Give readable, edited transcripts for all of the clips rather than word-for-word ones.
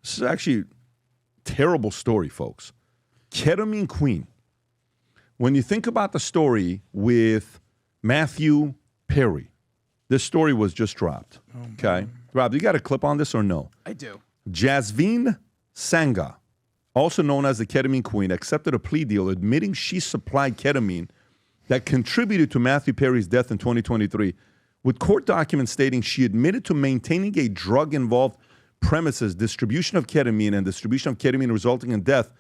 This is actually a terrible story, folks. Ketamine Queen. When you think about the story with Matthew Perry, this story was just dropped. Okay. Rob, you got a clip on this or no? I do. Jasveen Sangha, also known as the Ketamine Queen, accepted a plea deal admitting she supplied ketamine that contributed to Matthew Perry's death in 2023, with court documents stating she admitted to maintaining a drug-involved premises, distribution of ketamine, and distribution of ketamine resulting in death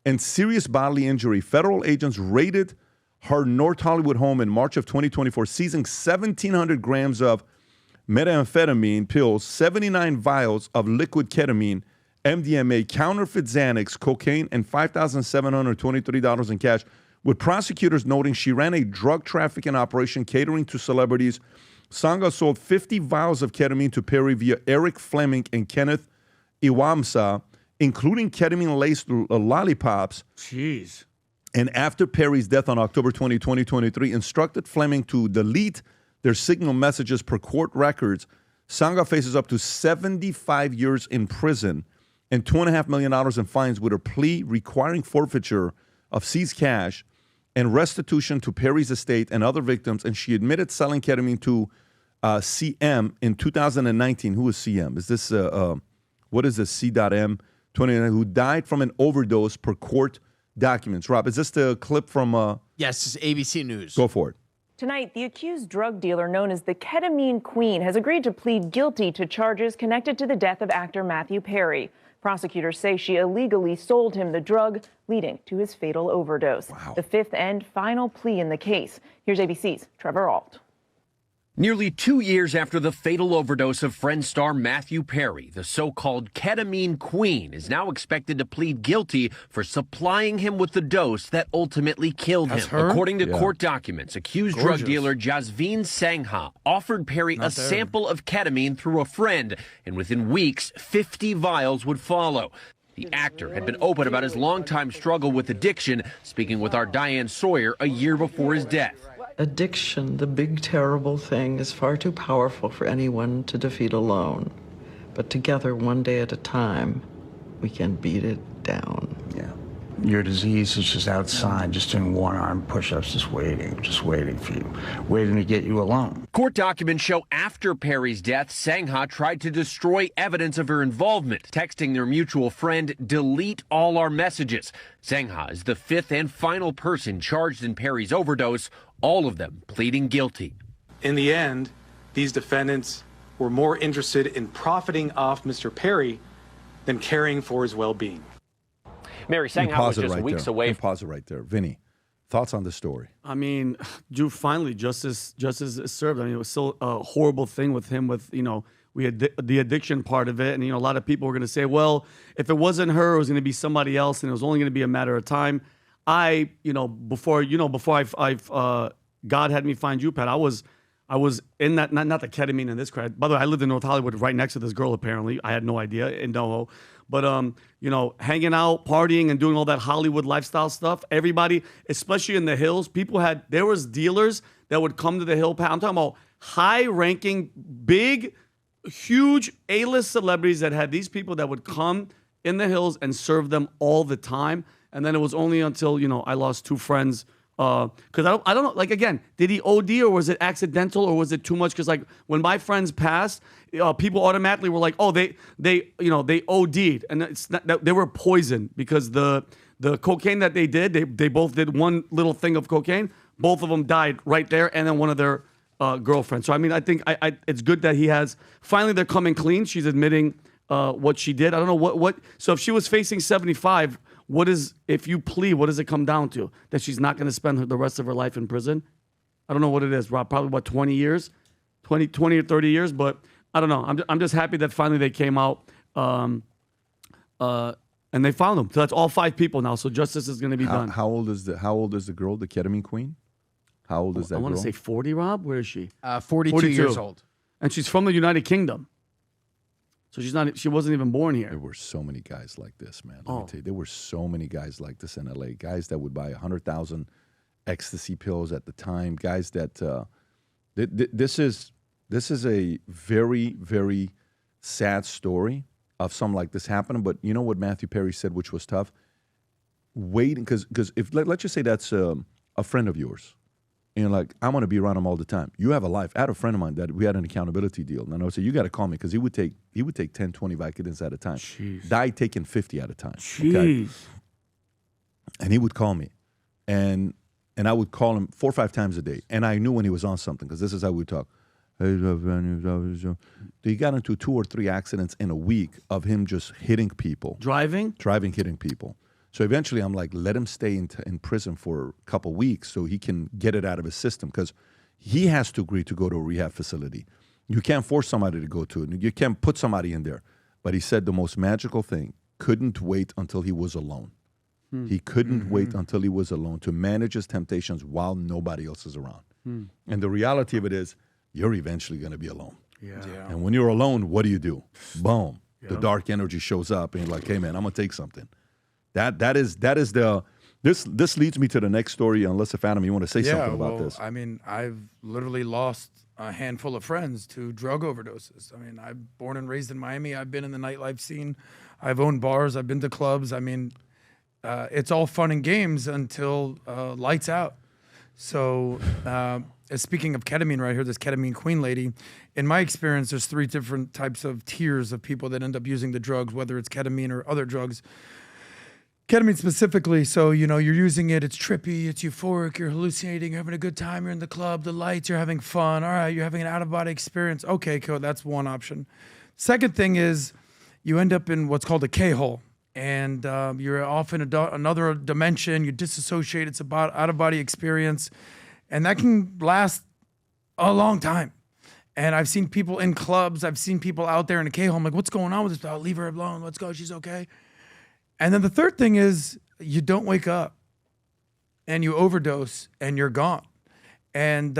and serious bodily injury. Federal agents raided her North Hollywood home in March of 2024, seizing 1,700 grams of methamphetamine pills, 79 vials of liquid ketamine, MDMA, counterfeit Xanax, cocaine, and $5,723 in cash, with prosecutors noting she ran a drug trafficking operation catering to celebrities. Sangha sold 50 vials of ketamine to Perry via Eric Fleming and Kenneth Iwamsa, including ketamine-laced lollipops. Jeez. And after Perry's death on October 20, 2023, instructed Fleming to delete their signal messages per court records. Sangha faces up to 75 years in prison and $2.5 million in fines, with her plea requiring forfeiture of seized cash and restitution to Perry's estate and other victims. And she admitted selling ketamine to CM in 2019. Who is CM? Is this, what is this, C.M. 29, who died from an overdose per court documents. Rob, is this the clip from... Yes, it's ABC News. Go for it. Tonight, the accused drug dealer known as the Ketamine Queen has agreed to plead guilty to charges connected to the death of actor Matthew Perry. Prosecutors say she illegally sold him the drug, leading to his fatal overdose. Wow. The fifth and final plea in the case. Here's ABC's Trevor Ault. Nearly 2 years after the fatal overdose of Friends star Matthew Perry, the so-called Ketamine Queen is now expected to plead guilty for supplying him with the dose that ultimately killed him. Her? According to court documents, accused drug dealer Jasveen Sangha offered Perry a sample of ketamine through a friend, and within weeks, 50 vials would follow. The actor had been open about his longtime struggle with addiction, speaking with our Diane Sawyer a year before his death. Addiction, the big, terrible thing, is far too powerful for anyone to defeat alone. But together, one day at a time, we can beat it down. Yeah. Your disease is just outside, just doing one-arm push-ups, just waiting for you, waiting to get you alone. Court documents show after Perry's death, Sangha tried to destroy evidence of her involvement, texting their mutual friend, "Delete all our messages." Sangha is the fifth and final person charged in Perry's overdose, all of them pleading guilty. In the end, these defendants were more interested in profiting off Mr. Perry than caring for his well-being. Mary Sangha was just weeks away. Pause it right there. Vinny, thoughts on the story? I mean, dude, finally, justice is served. I mean, it was still a horrible thing with him, we had the addiction part of it. And, a lot of people were going to say, well, if it wasn't her, it was going to be somebody else, and it was only going to be a matter of time. Before God had me find you, Pat, I was in that, not the ketamine in this crowd. By the way, I lived in North Hollywood right next to this girl, apparently. I had no idea, in NoHo. But, hanging out, partying, and doing all that Hollywood lifestyle stuff, everybody, especially in the hills, there was dealers that would come to the hill. I'm talking about high-ranking, big, huge A-list celebrities that had these people that would come in the hills and serve them all the time. And then it was only until, I lost two friends. Because I don't know, again, did he OD or was it accidental or was it too much? Because when my friends passed, people automatically were like, oh, they OD'd, and it's not, they were poisoned because the cocaine that they did, they both did one little thing of cocaine. Both of them died right there, and then one of their girlfriends. So I mean, I think it's good that he has finally they're coming clean. She's admitting what she did. I don't know what. So if she was facing 75. If you plea, what does it come down to? That she's not going to spend the rest of her life in prison? I don't know what it is, Rob. Probably about 20 years, 20 or 30 years. But I don't know. I'm just happy that finally they came out and they found them. So that's all 5 people now. So justice is going to be done. How old is the girl, the Ketamine Queen? How old is that girl? I want to say 40, Rob. Where is she? 42 years old. And she's from the United Kingdom. So she wasn't even born here. There were so many guys like this, man. Let me tell you, there were so many guys like this in LA. Guys that would buy 100,000 ecstasy pills at the time. Guys that this is a very, very sad story. of something like this happening. But you know what Matthew Perry said, which was tough? Waiting, because if let's just say that's a friend of yours, and you're like, I'm going to be around him all the time. You have a life. I had a friend of mine that we had an accountability deal. And I would say, you got to call me, because he would take 10, 20 Vicodins at a time. Jeez. Died taking 50 at a time. Jeez. Okay? And he would call me. And I would call him 4 or 5 times a day. And I knew when he was on something, because this is how we talk. He got into 2 or 3 accidents in a week of him just hitting people. Driving, hitting people. So eventually I'm like, let him stay in prison for a couple weeks so he can get it out of his system, because he has to agree to go to a rehab facility. You can't force somebody to go to it. You can't put somebody in there. But he said the most magical thing, couldn't wait until he was alone. He couldn't wait until he was alone to manage his temptations while nobody else is around. And the reality of it is, you're eventually going to be alone. Yeah. And when you're alone, what do? Boom. The dark energy shows up, and you're like, hey, man, I'm going to take something. That is this leads me to the next story, unless if Adam, you want to say something about this. I mean, I've literally lost a handful of friends to drug overdoses. I mean, I'm born and raised in Miami. I've been in the nightlife scene. I've owned bars. I've been to clubs. I mean, it's all fun and games until lights out. So speaking of ketamine right here, this Ketamine Queen lady, in my experience, there's 3 different types of tiers of people that end up using the drugs, whether it's ketamine or other drugs. Ketamine specifically, so, you know, you're using it, it's trippy, it's euphoric, you're hallucinating, you're having a good time, you're in the club, the lights, you're having fun, all right, you're having an out-of-body experience. Okay, cool, that's one option. Second thing is you end up in what's called a K-hole, and you're off in another dimension, you disassociate, it's about out-of-body experience, and that can last a long time. And I've seen people in clubs, I've seen people out there in a K-hole, I'm like, what's going on with this? Oh, leave her alone, let's go, she's okay. And then the third thing is you don't wake up and you overdose and you're gone. And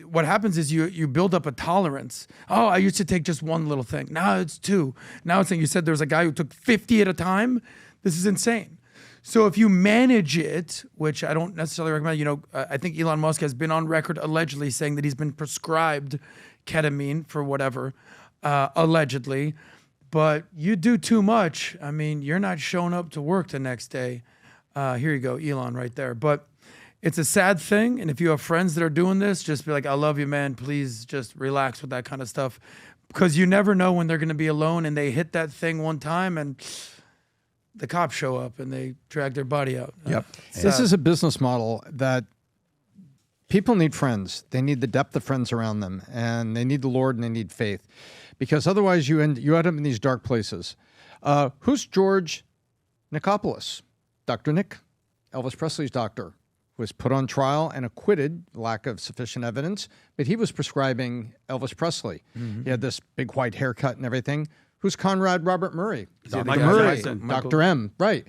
what happens is you build up a tolerance. Oh, I used to take just one little thing. Now it's 2. Now it's, you said there was a guy who took 50 at a time. This is insane. So if you manage it, which I don't necessarily recommend, you know, I think Elon Musk has been on record allegedly saying that he's been prescribed ketamine for whatever, allegedly. But you do too much, I mean, you're not showing up to work the next day. Here you go, Elon right there. But it's a sad thing, and if you have friends that are doing this, just be like, I love you, man. Please just relax with that kind of stuff. Because you never know when they're going to be alone, and they hit that thing one time, and the cops show up, and they drag their body out. Yep. This is a business model that people need friends. They need the depth of friends around them, and they need the Lord, and they need faith. Because otherwise you end up in these dark places. Who's George Nicopolis? Dr. Nick, Elvis Presley's doctor, was put on trial and acquitted, lack of sufficient evidence, but he was prescribing Elvis Presley. He had this big white haircut and everything. Who's Conrad Robert Murray? Mike Murray, Jackson. Dr. M, right.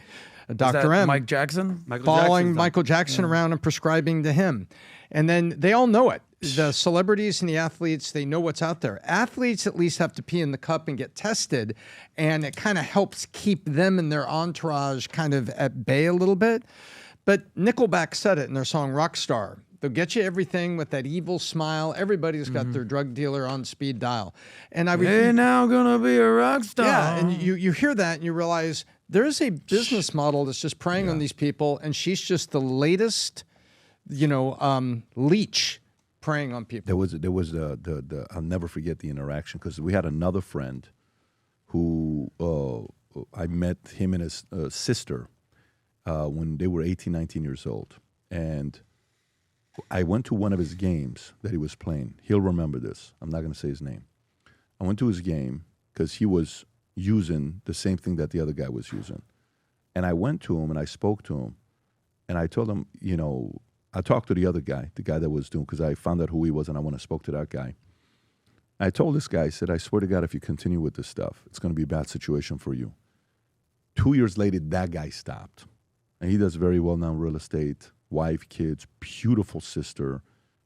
Dr. M. Mike Jackson? Following Michael Jackson around and prescribing to him. And then they all know it. The celebrities and the athletes, they know what's out there. Athletes at least have to pee in the cup and get tested, and it kind of helps keep them and their entourage kind of at bay a little bit. But Nickelback said it in their song Rockstar. They'll get you everything with that evil smile. Everybody's got their drug dealer on speed dial. And Hey, now gonna be a rock star. Yeah, and you hear that and you realize there is a business model that's just preying on these people, and she's just the latest, leech preying on people. There was the I'll never forget the interaction, because we had another friend who I met him and his sister when they were 18, 19 years old. And I went to one of his games that he was playing. He'll remember this. I'm not going to say his name. I went to his game because he was using the same thing that the other guy was using. And I went to him and I spoke to him. And I told him, I talked to the other guy, the guy that was doing, because I found out who he was and I went and spoke to that guy. I told this guy, I said, I swear to God, if you continue with this stuff, it's going to be a bad situation for you. 2 years later, that guy stopped. And he does very well now in real estate, wife, kids, beautiful sister,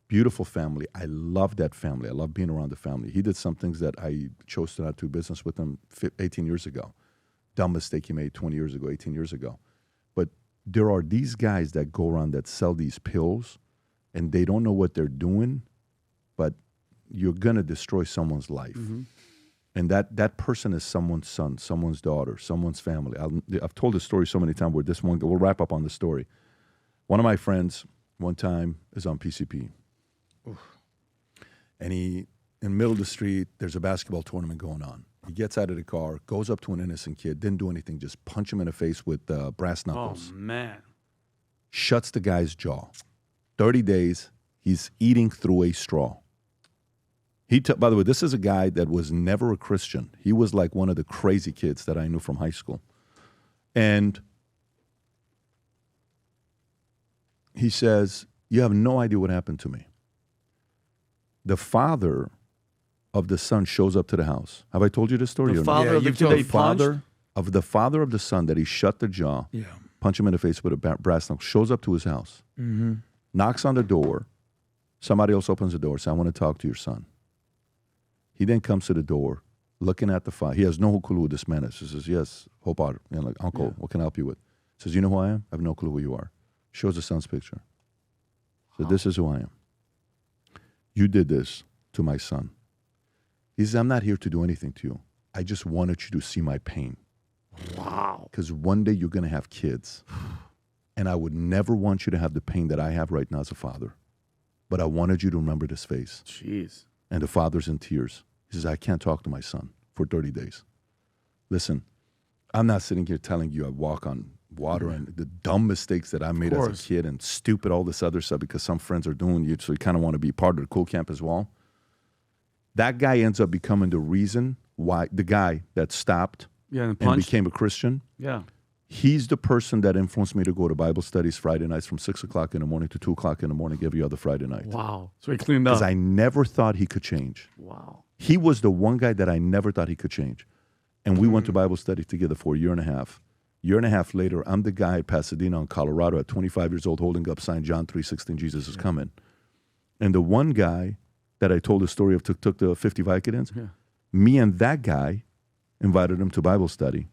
beautiful family. I love that family. I love being around the family. He did some things that I chose to not do business with him 18 years ago. Dumb mistake he made 20 years ago, 18 years ago. But there are these guys that go around that sell these pills, and they don't know what they're doing, but you're going to destroy someone's life. And that person is someone's son, someone's daughter, someone's family. I've told this story so many times where this one, we'll wrap up on the story. One of my friends one time is on PCP. Oof. And in the middle of the street, there's a basketball tournament going on. He gets out of the car, goes up to an innocent kid, didn't do anything, just punch him in the face with brass knuckles. Oh, man. Shuts the guy's jaw. 30 days, he's eating through a straw. By the way, this is a guy that was never a Christian. He was like one of the crazy kids that I knew from high school. And he says, you have no idea what happened to me. The father of the son shows up to the house. Have I told you this story? The father of the kid that he punched? The father of the son that he shut the jaw, punch him in the face with a brass knuckle, shows up to his house, knocks on the door. Somebody else opens the door, says, I want to talk to your son. He then comes to the door, looking at the father. He has no clue who this man is. He says, yes, Hopar. Like, uncle, what can I help you with? He says, you know who I am? I have no clue who you are. Shows the son's picture. So this is who I am. You did this to my son. He says, I'm not here to do anything to you. I just wanted you to see my pain. Wow. Because one day you're going to have kids. And I would never want you to have the pain that I have right now as a father. But I wanted you to remember this face. Jeez. And the father's in tears. He says, I can't talk to my son for 30 days. Listen, I'm not sitting here telling you I walk on water and the dumb mistakes that I made as a kid and stupid all this other stuff because some friends are doing you, so you kind of want to be part of the cool camp as well. That guy ends up becoming the reason why the guy that stopped and became a Christian. Yeah. He's the person that influenced me to go to Bible studies Friday nights from 6 o'clock in the morning to 2 o'clock in the morning every other Friday night. Wow. So he cleaned up. Because I never thought he could change. Wow. He was the one guy that I never thought he could change. And we went to Bible study together for a year and a half. Year and a half later, I'm the guy at Pasadena in Colorado at 25 years old holding up sign John 3:16, Jesus is coming. And the one guy that I told the story of took the 50 Vicodins, me and that guy invited him to Bible study.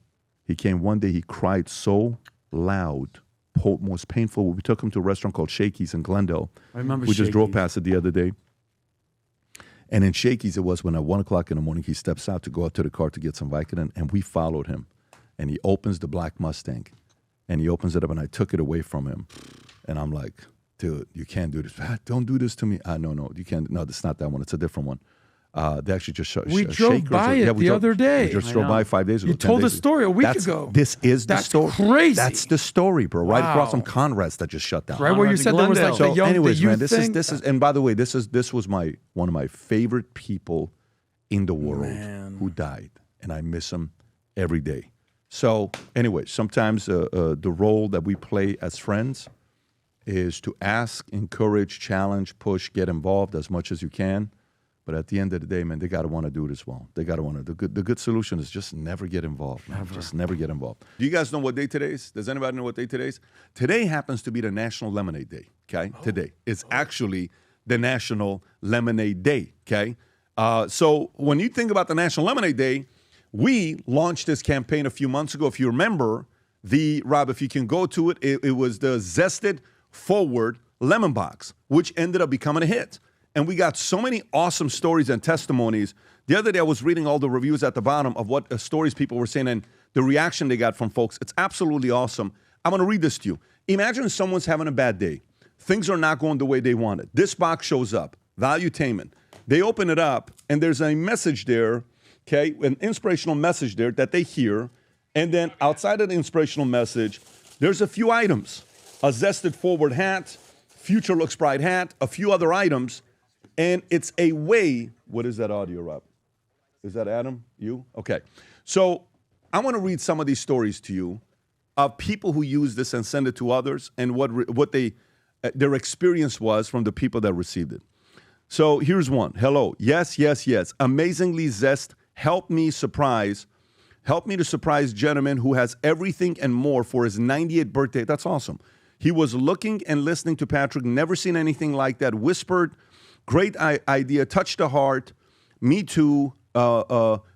He came one day, he cried so loud, most painful. We took him to a restaurant called Shakey's in Glendale. I remember We just drove past it the other day. And in Shakey's, it was when at 1 o'clock in the morning, he steps out to go out to the car to get some Vicodin, and we followed him. And he opens the black Mustang, and he opens it up, and I took it away from him. And I'm like, dude, you can't do this. Don't do this to me. No, you can't. No, it's not that one. It's a different one. They actually just we drove by it the other day. We just drove by 5 days ago. You told the story a week ago. This is the story. That's crazy. That's the story, bro. Right across from Conrad's that just shut down. Right where you said there was like the young, anyways, the youth man, this thing. is. And by the way, this was one of my favorite people in the world who died, and I miss him every day. So anyway, sometimes the role that we play as friends is to ask, encourage, challenge, push, get involved as much as you can. But at the end of the day, man, they got to want to do it as well. They got to want to. The good solution is just never get involved, man. Just never get involved. Do you guys know what day today is? Does anybody know what day today is? Today happens to be the National Lemonade Day, okay? Today is actually the National Lemonade Day, okay? So when you think about the National Lemonade Day, we launched this campaign a few months ago. If you remember, Rob, if you can go to it, it was the Zested Forward Lemon Box, which ended up becoming a hit. And we got so many awesome stories and testimonies. The other day, I was reading all the reviews at the bottom of what stories people were saying and the reaction they got from folks. It's absolutely awesome. I'm going to read this to you. Imagine someone's having a bad day. Things are not going the way they wanted. This box shows up, Valuetainment. They open it up, and there's a message there, okay, an inspirational message there that they hear. And then outside of the inspirational message, there's a few items. A Zested Forward hat, Future Looks Bright hat, a few other items. And it's a way, what is that audio, Rob? Is that Adam? You? Okay. So I want to read some of these stories to you of people who use this and send it to others and what their experience was from the people that received it. So here's one. Hello. Yes. Amazingly Zest. Help me to surprise gentleman who has everything and more for his 98th birthday. That's awesome. He was looking and listening to Patrick. Never seen anything like that. Whispered. Great idea. Touched the heart. Me too.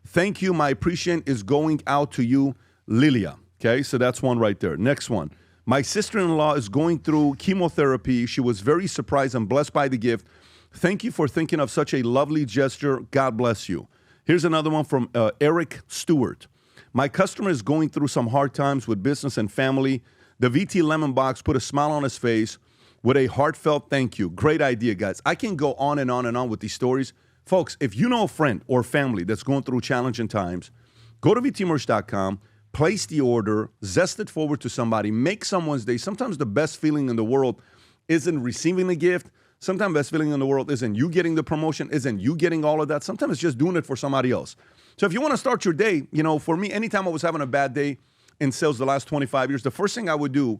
Thank you. My appreciation is going out to you, Lilia. Okay, so that's one right there. Next one. My sister-in-law is going through chemotherapy. She was very surprised and blessed by the gift. Thank you for thinking of such a lovely gesture. God bless you. Here's another one from Eric Stewart. My customer is going through some hard times with business and family. The VT Lemon Box put a smile on his face with a heartfelt thank you. Great idea, guys. I can go on and on and on with these stories. Folks, if you know a friend or family that's going through challenging times, go to vtmerch.com, place the order, zest it forward to somebody, make someone's day. Sometimes the best feeling in the world isn't receiving a gift. Sometimes the best feeling in the world isn't you getting the promotion, isn't you getting all of that. Sometimes it's just doing it for somebody else. So if you want to start your day, you know, for me, anytime I was having a bad day in sales the last 25 years, the first thing I would do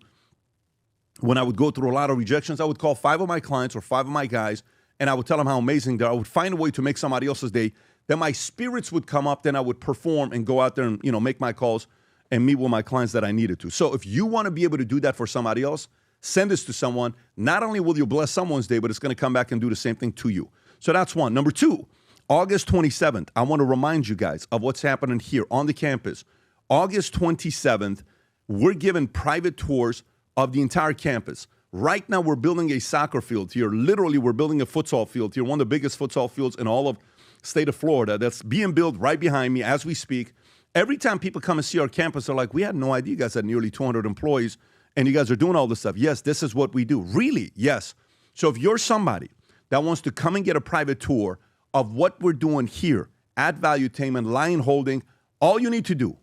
when I would go through a lot of rejections, I would call 5 of my clients or 5 of my guys, and I would tell them how amazing they are. I would find a way to make somebody else's day. Then my spirits would come up. Then I would perform and go out there and, you know, make my calls and meet with my clients that I needed to. So if you want to be able to do that for somebody else, send this to someone. Not only will you bless someone's day, but it's going to come back and do the same thing to you. So that's one. Number 2, August 27th, I want to remind you guys of what's happening here on the campus. August 27th, we're giving private tours of the entire campus. Right now, we're building a soccer field here. Literally, we're building a futsal field here, one of the biggest futsal fields in all of state of Florida. That's being built right behind me as we speak. Every time people come and see our campus, they're like, we had no idea you guys had nearly 200 employees, and you guys are doing all this stuff. Yes, this is what we do. Really? Yes. So if you're somebody that wants to come and get a private tour of what we're doing here at Valuetainment, Lion Holding, all you need to do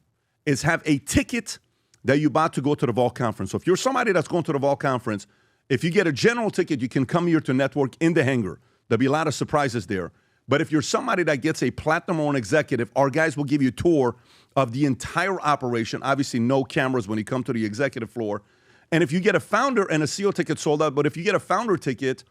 is have a ticket that you bought to go to the Vault Conference. So if you're somebody that's going to the Vault Conference, if you get a general ticket, you can come here to network in the hangar. There'll be a lot of surprises there. But if you're somebody that gets a platinum or an executive, our guys will give you a tour of the entire operation. Obviously, no cameras when you come to the executive floor. And if you get a founder and a CEO ticket sold out, but if you get a founder ticket,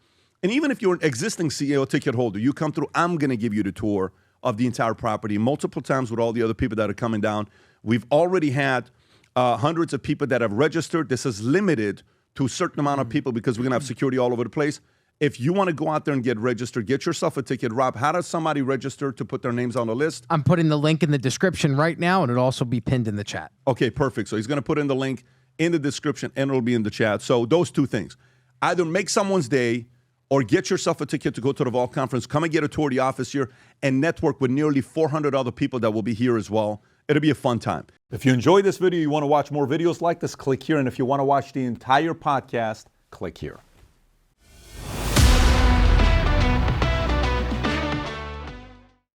and even if you're an existing CEO ticket holder, you come through, I'm going to give you the tour of the entire property multiple times with all the other people that are coming down. We've already had hundreds of people that have registered. This is limited to a certain amount of people because we're going to have security all over the place. If you want to go out there and get registered, get yourself a ticket. Rob, how does somebody register to put their names on the list? I'm putting the link in the description right now, and it'll also be pinned in the chat. Okay, perfect. So he's going to put in the link in the description, and it'll be in the chat. So those 2 things. Either make someone's day or get yourself a ticket to go to the Vault Conference. Come and get a tour of the office here and network with nearly 400 other people that will be here as well. It'll be a fun time. If you enjoyed this video, you want to watch more videos like this, click here. And if you want to watch the entire podcast, click here.